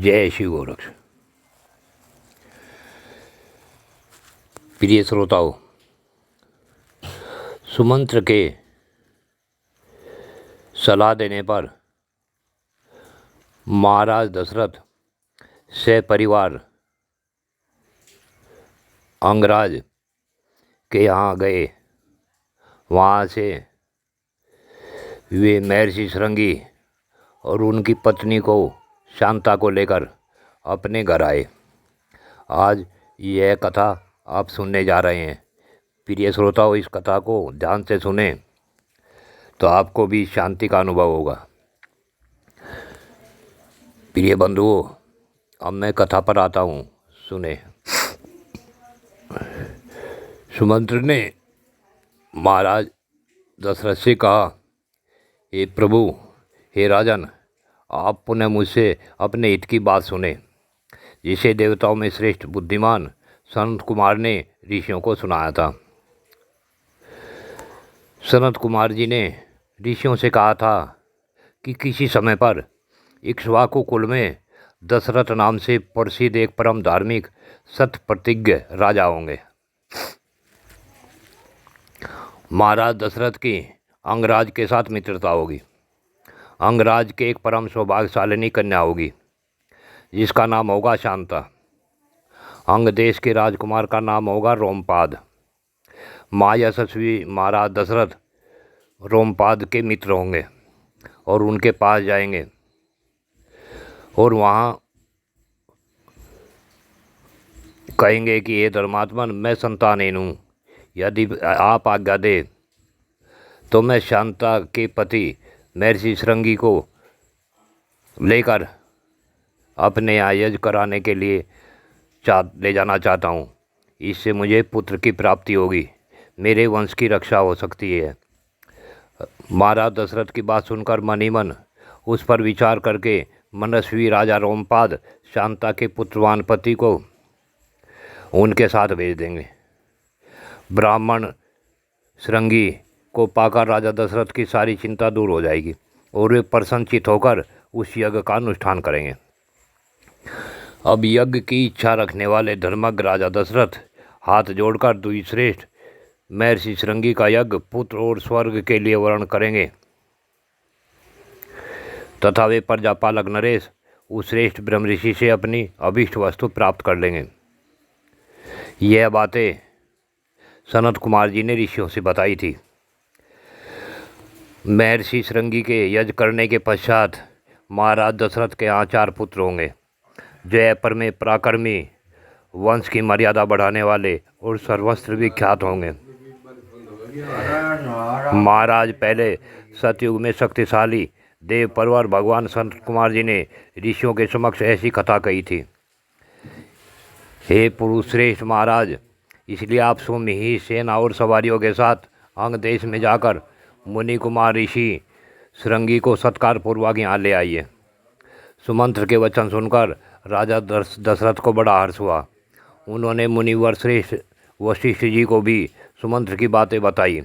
जय श्री गोरक्ष। प्रिय श्रोताओं, सुमंत्र के सलाह देने पर महाराज दशरथ से परिवार अंगराज के यहाँ गए। वहाँ से वे महर्षि श्रृंगी और उनकी पत्नी को शांता को लेकर अपने घर आए। आज यह कथा आप सुनने जा रहे हैं। प्रिय श्रोताओं, इस कथा को ध्यान से सुने तो आपको भी शांति का अनुभव होगा। प्रिय बंधुओं, अब मैं कथा पर आता हूँ, सुने। सुमंत्र ने महाराज दशरथ से कहा, हे प्रभु, हे राजन, आप पुनः मुझसे अपने हित की बात सुने, जिसे देवताओं में श्रेष्ठ बुद्धिमान सनत कुमार ने ऋषियों को सुनाया था। सनत कुमार जी ने ऋषियों से कहा था कि किसी समय पर इक्ष्वाकु कुल में दशरथ नाम से प्रसिद्ध एक परम धार्मिक सत प्रतिज्ञ राजा होंगे। महाराज दशरथ की अंगराज के साथ मित्रता होगी। अंगराज के एक परम सौभाग्यशालिनी कन्या होगी जिसका नाम होगा शांता। अंग देश के राजकुमार का नाम होगा रोमपाद। माँ यशस्वी महाराज दशरथ रोमपाद के मित्र होंगे और उनके पास जाएंगे और वहाँ कहेंगे कि हे धर्मात्मन, मैं संतानहीन हूँ, यदि आप आज्ञा दे तो मैं शांता के पति महर्षि श्रृंगी को लेकर अपने यहाँ यज्ञ कराने के लिए ले जाना चाहता हूँ। इससे मुझे पुत्र की प्राप्ति होगी, मेरे वंश की रक्षा हो सकती है। महाराज दशरथ की बात सुनकर मन ही मन उस पर विचार करके मनस्वी राजा रोमपाद शांता के पुत्रवान पति को उनके साथ भेज देंगे। ब्राह्मण श्रृंगी को पाकर राजा दशरथ की सारी चिंता दूर हो जाएगी और वे प्रसन्नचित होकर उस यज्ञ का अनुष्ठान करेंगे। अब यज्ञ की इच्छा रखने वाले धर्मज्ञ राजा दशरथ हाथ जोड़कर द्विश्रेष्ठ महर्षि श्रृंगी का यज्ञ पुत्र और स्वर्ग के लिए वर्ण करेंगे तथा वे प्रजापालक नरेश उस श्रेष्ठ ब्रह्म ऋषि से अपनी अभीष्ट वस्तु प्राप्त कर लेंगे। यह बातें सनत कुमार जी ने ऋषियों से बताई थी। महर्षि श्रृंगी के यज्ञ करने के पश्चात महाराज दशरथ के यहाँ 4 पुत्र होंगे, जो एपर में पराक्रमी, वंश की मर्यादा बढ़ाने वाले और सर्वस्त्र विख्यात होंगे। महाराज पहले सतयुग में शक्तिशाली देव परवर भगवान संत कुमार जी ने ऋषियों के समक्ष ऐसी कथा कही थी। हे पुरुष श्रेष्ठ महाराज, इसलिए आप स्वयं ही सेना और सवारियों के साथ अंग देश में जाकर मुनि कुमार ऋषि श्रृंगी को सत्कार पूर्वक यहाँ ले आइए। सुमंत्र के वचन सुनकर राजा दशरथ को बड़ा हर्ष हुआ। उन्होंने मुनिवर श्रेष्ठ वशिष्ठ जी को भी सुमंत्र की बातें बताई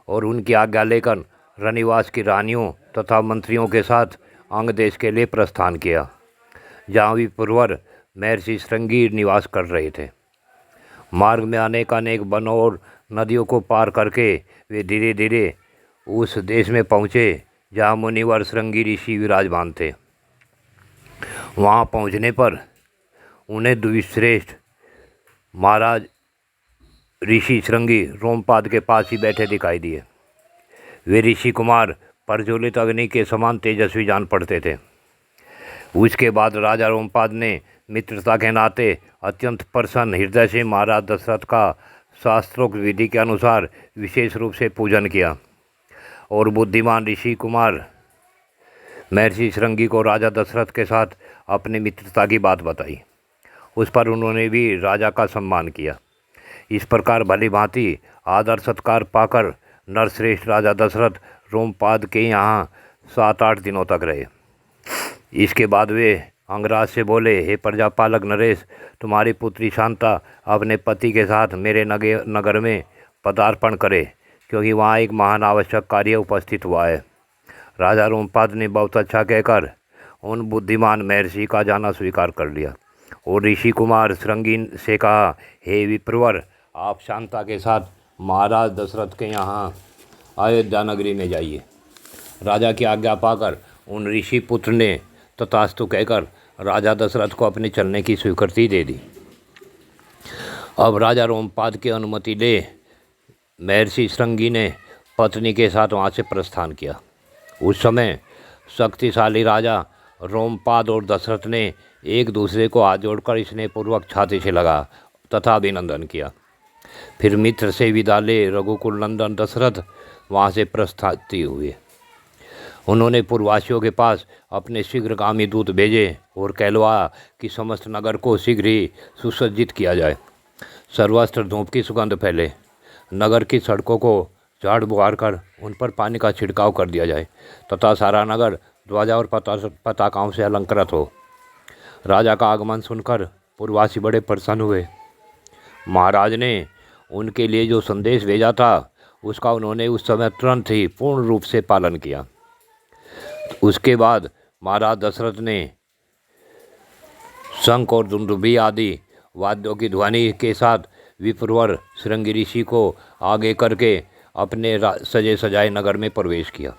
और उनकी आज्ञा लेकर रनिवास की रानियों तथा मंत्रियों के साथ अंग देश के लिए प्रस्थान किया, जहाँ भी पूर्वर महर्षि श्रृंगी निवास कर रहे थे। मार्ग में अनेक वनों और नदियों को पार करके वे धीरे धीरे उस देश में पहुँचे जहाँ मुनिवर श्रृंगी ऋषि विराजमान थे। वहाँ पहुँचने पर उन्हें द्विश्रेष्ठ महाराज ऋषि श्रृंगी रोमपाद के पास ही बैठे दिखाई दिए। वे ऋषि कुमार प्रज्वलित अग्नि के समान तेजस्वी जान पड़ते थे। उसके बाद राजा रोमपाद ने मित्रता के नाते अत्यंत प्रसन्न हृदय से महाराज दशरथ का शास्त्रोक्त विधि के अनुसार विशेष रूप से पूजन किया और बुद्धिमान ऋषि कुमार महर्षि श्रृंगी को राजा दशरथ के साथ अपनी मित्रता की बात बताई। उस पर उन्होंने भी राजा का सम्मान किया। इस प्रकार भली भांति आदर सत्कार पाकर नरश्रेष्ठ राजा दशरथ रोमपाद के यहाँ 7-8 दिनों तक रहे। इसके बाद वे अंगराज से बोले, हे प्रजापालक नरेश, तुम्हारी पुत्री शांता अपने पति के साथ मेरे नगर में पदार्पण करे, क्योंकि वहाँ एक महान आवश्यक कार्य उपस्थित हुआ है। राजा रोमपाद ने बहुत अच्छा कहकर उन बुद्धिमान महर्षि का जाना स्वीकार कर लिया और ऋषि कुमार श्रृंगी से कहा, हे विप्रवर, आप शांता के साथ महाराज दशरथ के यहाँ अयोध्या नगरी में जाइए। राजा की आज्ञा पाकर उन ऋषि पुत्र ने तथास्तु कहकर राजा दशरथ को अपने चलने की स्वीकृति दे दी। अब राजा रोमपाद की अनुमति ले महर्षि श्रृंगी ने पत्नी के साथ वहाँ से प्रस्थान किया। उस समय शक्तिशाली राजा रोमपाद और दशरथ ने एक दूसरे को हाथ जोड़कर स्नेहपूर्वक छाती से लगा तथा अभिनंदन किया। फिर मित्र से विदा ले रघुकुल नंदन दशरथ वहाँ से प्रस्थान हुए। उन्होंने पूर्ववासियों के पास अपने शीघ्रगामी दूत भेजे और कहलवाया कि समस्त नगर को शीघ्र ही सुसज्जित किया जाए, सर्वत्र धूप की सुगंध फैले, नगर की सड़कों को झाड़ बुहार कर उन पर पानी का छिड़काव कर दिया जाए तथा सारा नगर ध्वजा और पताकाओं से अलंकृत हो। राजा का आगमन सुनकर पूर्ववासी बड़े प्रसन्न हुए। महाराज ने उनके लिए जो संदेश भेजा था उसका उन्होंने उस समय तुरंत ही पूर्ण रूप से पालन किया। उसके बाद महाराज दशरथ ने शंख और दुंदुभी आदि वाद्यों की ध्वनि के साथ विप्रवर श्रृंगी ऋषि को आगे करके अपने सजे सजाए नगर में प्रवेश किया।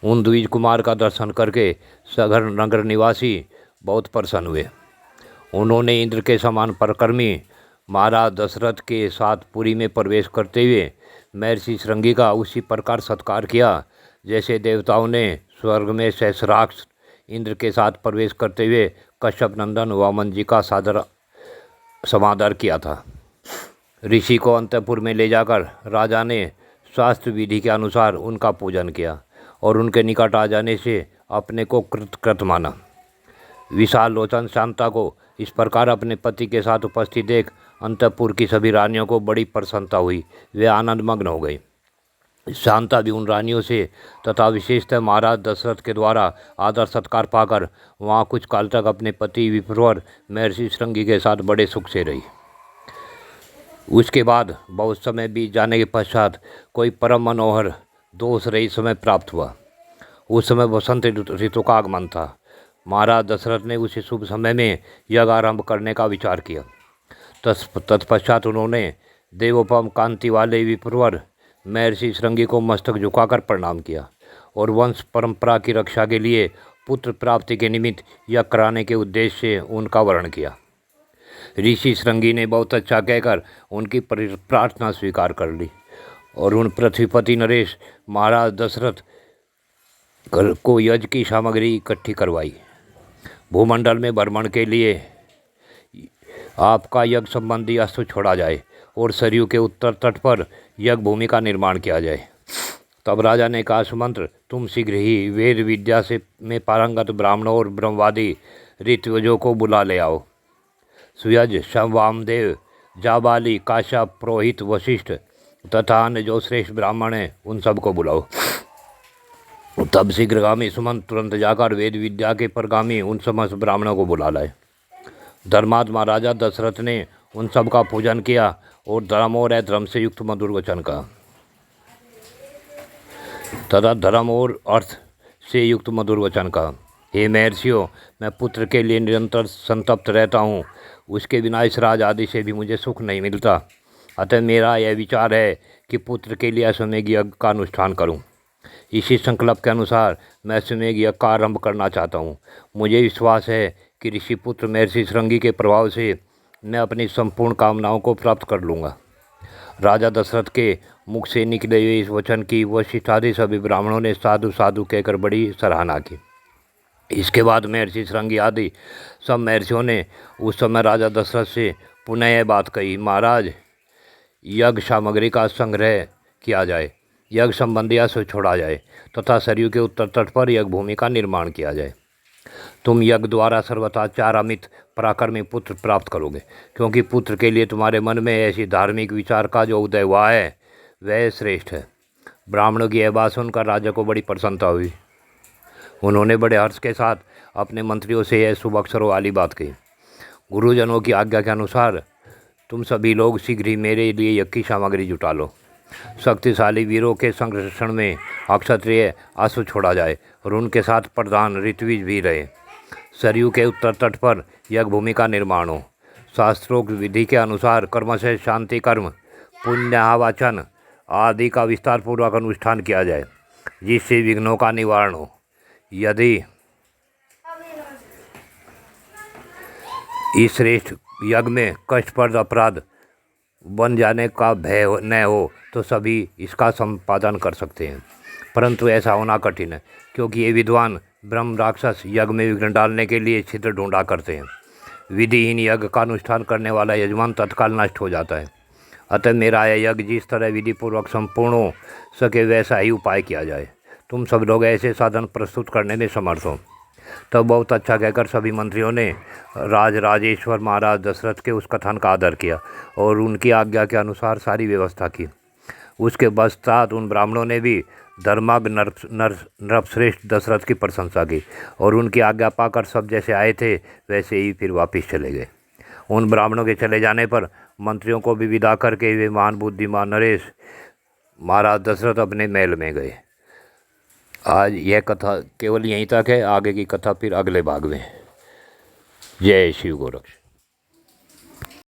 उन द्विज कुमार का दर्शन करके सगर नगर निवासी बहुत प्रसन्न हुए। उन्होंने इंद्र के समान पराक्रमी महाराज दशरथ के साथ पुरी में प्रवेश करते हुए महर्षि श्रृंगी का उसी प्रकार सत्कार किया जैसे देवताओं ने स्वर्ग में सहस्राक्ष इंद्र के साथ प्रवेश करते हुए कश्यप नंदन वामन जी का समादर किया था। ऋषि को अंतपुर में ले जाकर राजा ने शास्त्र विधि के अनुसार उनका पूजन किया और उनके निकट आ जाने से अपने को कृतकृत माना। विशाल लोचन शांता को इस प्रकार अपने पति के साथ उपस्थित देख अंतपुर की सभी रानियों को बड़ी प्रसन्नता हुई। वे आनंदमग्न हो गई। शांता भी उन रानियों से तथा विशेषतः महाराज दशरथ के द्वारा आदर सत्कार पाकर वहाँ कुछ काल तक अपने पति विप्रवर महर्षि श्रृंगी के साथ बड़े सुख से रही। उसके बाद बहुत समय बीत जाने के पश्चात कोई परम मनोहर दोष रहित समय प्राप्त हुआ। उस समय वसंत ऋतु का आगमन था। महाराज दशरथ ने उसी शुभ समय में यज्ञ आरंभ करने का विचार किया। तत्पश्चात उन्होंने देवोपम कांति वाले विप्रवर महर्षि श्रृंगी को मस्तक झुकाकर प्रणाम किया और वंश परंपरा की रक्षा के लिए पुत्र प्राप्ति के निमित्त यज्ञ कराने के उद्देश्य से उनका वर्णन किया। ऋषि श्रृंगी ने बहुत अच्छा कहकर उनकी प्रार्थना स्वीकार कर ली और उन पृथ्वीपति नरेश महाराज दशरथ को यज्ञ की सामग्री इकट्ठी करवाई। भूमंडल में भ्रमण के लिए आपका यज्ञ संबंधी अस्त्र छोड़ा जाए और सरयू के उत्तर तट पर यज्ञ भूमि का निर्माण किया जाए। तब राजा ने कहा, सुमंत्र, तुम शीघ्र ही वेद विद्या से में पारंगत ब्राह्मणों और ब्रह्मवादी ऋत्विजों को बुला ले आओ। सुयज, शम, वामदेव, जाबाली, काश्यप, पुरोहित, वशिष्ठ तथा अन्य जो श्रेष्ठ ब्राह्मण हैं उन सबको बुलाओ। तब शीघ्रगामी सुमंत तुरंत जाकर वेद विद्या के परगामी उन समस्त ब्राह्मणों को बुला लाए। धर्मात्मा राजा दशरथ ने उन सब का पूजन किया और धर्म और अधर्म से युक्त मधुर वचन कहा तथा धर्म और अर्थ से युक्त मधुर वचन कहा। हे महर्षियों, मैं पुत्र के लिए निरंतर संतप्त रहता हूँ। उसके बिना इस राज आदि से भी मुझे सुख नहीं मिलता। अतः मेरा यह विचार है कि पुत्र के लिए अश्वमेध यज्ञ का अनुष्ठान करूँ। इसी संकल्प के अनुसार मैं अश्वमेध यज्ञ का आरंभ करना चाहता हूँ। मुझे विश्वास है कि ऋषि पुत्र महर्षि श्रृंगी के प्रभाव से मैं अपनी संपूर्ण कामनाओं को प्राप्त कर लूँगा। राजा दशरथ के मुख से निकले हुए इस वचन की वशिष्ठ आदि सभी ब्राह्मणों ने साधु साधु कहकर बड़ी सराहना की। इसके बाद महर्षि श्रृंगी आदि सब महर्षियों ने उस समय राजा दशरथ से पुनः यह बात कही, महाराज, यज्ञ सामग्री का संग्रह किया जाए, यज्ञ संबंधी अस्त्र छोड़ा जाए तथा सरयू के उत्तर तट पर यज्ञ भूमि का निर्माण किया जाए। तुम यज्ञ द्वारा सर्वथा चारामित पराक्रमी पुत्र प्राप्त करोगे, क्योंकि पुत्र के लिए तुम्हारे मन में ऐसी धार्मिक विचार का जो उदय हुआ है वह श्रेष्ठ है। ब्राह्मणों की यह बात सुनकर राजा को बड़ी प्रसन्नता हुई। उन्होंने बड़े हर्ष के साथ अपने मंत्रियों से यह शुभ अक्षरों वाली बात कही, गुरुजनों की आज्ञा के अनुसार तुम सभी लोग शीघ्र ही मेरे लिए यज्ञ की सामग्री जुटा लो। शक्तिशाली वीरों के संरक्षण में अक्षत्रिय अश्व छोड़ा जाए और उनके साथ प्रधान ऋत्विज भी रहे। सरयू के उत्तर तट पर यज्ञ भूमि का निर्माण हो। शास्त्रोक्त विधि के अनुसार कर्मशः शांति कर्म, पुण्याहवाचन आदि का विस्तार पूर्वक अनुष्ठान किया जाए, जिससे विघ्नों का निवारण हो। यदि इस श्रेष्ठ यज्ञ में कष्टप्रद अपराध बन जाने का भय न हो तो सभी इसका संपादन कर सकते हैं, परंतु ऐसा होना कठिन है, क्योंकि ये विद्वान ब्रह्म राक्षस यज्ञ में विघ्न डालने के लिए छिद्र ढूंढा करते हैं। विधिहीन यज्ञ का अनुष्ठान करने वाला यजमान तत्काल नष्ट हो जाता है। अतः मेरा यह यज्ञ जिस तरह विधि पूर्वक संपूर्ण हो सके वैसा ही उपाय किया जाए। तुम सब लोग ऐसे साधन प्रस्तुत करने में समर्थ हो। तब बहुत अच्छा कहकर सभी मंत्रियों ने राजेश्वर महाराज दशरथ के उस कथन का आदर किया और उनकी आज्ञा के अनुसार सारी व्यवस्था की। उसके पश्चात उन ब्राह्मणों ने भी धर्माज्ञ नृपश्रेष्ठ दशरथ की प्रशंसा की और उनकी आज्ञा पाकर सब जैसे आए थे वैसे ही फिर वापस चले गए। उन ब्राह्मणों के चले जाने पर मंत्रियों को भी विदा करके वे महान बुद्धिमान नरेश महाराज दशरथ अपने महल में गए। आज यह कथा केवल यहीं तक है, आगे की कथा फिर अगले भाग में। जय शिव गोरक्ष।